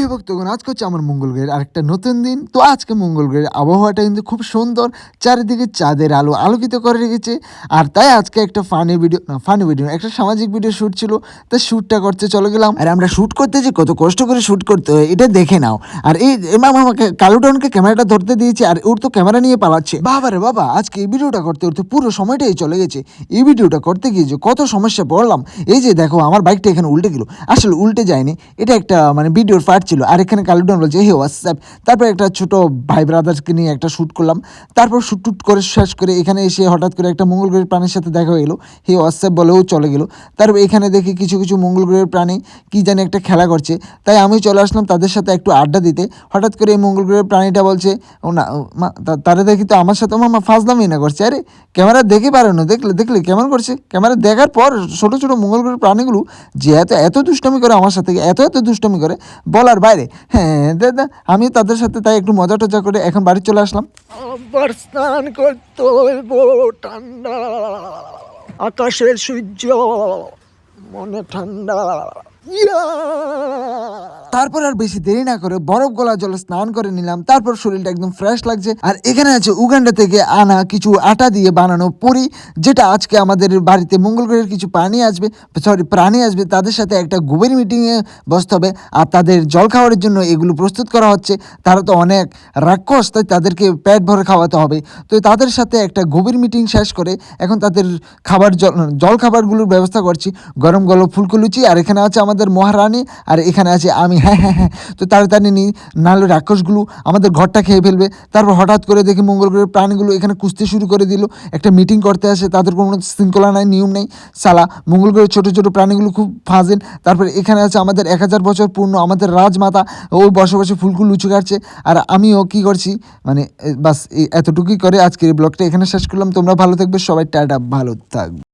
হে ভক্তগণ, আজকে হচ্ছে আমার মঙ্গল গ্রহের আরেকটা নতুন দিন। তো আজকে মঙ্গল গ্রহের আবহাওয়াটা কিন্তু খুব সুন্দর, চারিদিকে চাঁদের আলো আলোকিত করে রেখেছে। আর তাই আজকে একটা ফানি ভিডিও একটা সামাজিক ভিডিও শ্যুট ছিল, তাই শ্যুটটা করতে চলে গেলাম। আর আমরা শ্যুট করতে যে কত কষ্ট করে শ্যুট করতে হয় এটা দেখে নাও। আর এই আমাকে কালুটনকে ক্যামেরাটা ধরতে দিয়েছে, আর ওর তো ক্যামেরা নিয়ে পালাচ্ছে। বাবা রে বাবা, আজকে এই ভিডিওটা করতে করতে পুরো সময়টাই চলে গেছে। এই ভিডিওটা করতে গিয়ে যে কত সমস্যা পড়লাম। এই যে দেখো, আমার বাইকটা এখানে উল্টে গেল, আসলে উল্টে যায়নি, এটা একটা ভিডিওর পার্ট ছিল। আর এখানে কালুটন বলছে হে হোয়াটসঅ্যাপ। তারপর একটা ছোট ভাই ব্রাদার্সকে নিয়ে একটা শ্যুট করলাম। তারপর শ্যুট টুট করে শেষ করে এখানে এসে হঠাৎ করে একটা মঙ্গল গ্রহের প্রাণীর সাথে দেখা হয়ে গেলো, হে হোয়াটসঅ্যাপ বলেও চলে গেল। তারপর এখানে দেখি কিছু কিছু মঙ্গল গ্রহের প্রাণী কি জানি একটা খেলা করছে, তাই আমি চলে আসলাম তাদের সাথে একটু আড্ডা দিতে। হঠাৎ করে এই মঙ্গল গ্রহের প্রাণীটা বলছে ও না তারা দেখি তো আমার সাথে মামা ফাজলামি না করছে। আরে ক্যামেরা দেখে পারে না, দেখলে দেখলে কেমন করছে। ক্যামেরা দেখার পর ছোটো ছোটো মঙ্গল গ্রহের প্রাণীগুলো যে এত দুষ্টামি করে আমার সাথে, এত দুষ্টামি করে বলার বাইরে। হ্যাঁ দাদা, আমি তাদের সাথে তাই একটু মজা টজা করে এখন বাড়ি চলে আসলাম। আবার স্নান করতে হইব, ঠান্ডা আকাশের সূর্য মনে ঠান্ডা। তারপর আর বেশি দেরি না করে বরফ গলা জলে স্নান করে নিলাম। তারপর শরীরটা একদম ফ্রেশ লাগছে। আর এখানে আছে উগান্ডা থেকে আনা কিছু আটা দিয়ে বানানো পুরি, যেটা আজকে আমাদের বাড়িতে মঙ্গল গ্রহের কিছু প্রাণী আসবে, তাদের সাথে একটা গভীর মিটিংয়ে বসতে হবে। আর তাদের জল খাওয়ার জন্য এগুলো প্রস্তুত করা হচ্ছে। তারা তো অনেক রাক্ষস, তাই তাদেরকে পেট ভরে খাওয়াতে হবে। তো তাদের সাথে একটা গভীর মিটিং শেষ করে এখন তাদের জল খাবারগুলোর ব্যবস্থা করছি। গরম গরম ফুলকো লুচি, আর এখানে আছে আমাদের মহারানী, আর এখানে আছে আমি। হ্যাঁ। তো তাড়াতাড়ি নিই, নাহলে রাক্ষসগুলো আমাদের ঘরটা খেয়ে ফেলবে। তারপর হঠাৎ করে দেখি মঙ্গল গ্রহের প্রাণীগুলো এখানে কুস্তি শুরু করে দিল। একটা মিটিং করতে আসে, তাদের কোনো শৃঙ্খলা নাই, নিয়ম নেই। সালা মঙ্গল গ্রহের ছোটো ছোটো প্রাণীগুলো খুব ফাজেল। তারপর এখানে আছে আমাদের 1000 বছর পূর্ণ আমাদের রাজমাতা, ও বসে বসে ফুলকো লুচি খাচ্ছে। আর আমিও কী করছি, বাস এতটুকুই করে আজকের ব্লগটা এখানে শেষ করলাম। তোমরা ভালো থাকবে সবাই, টাটা, ভালো থাকবে।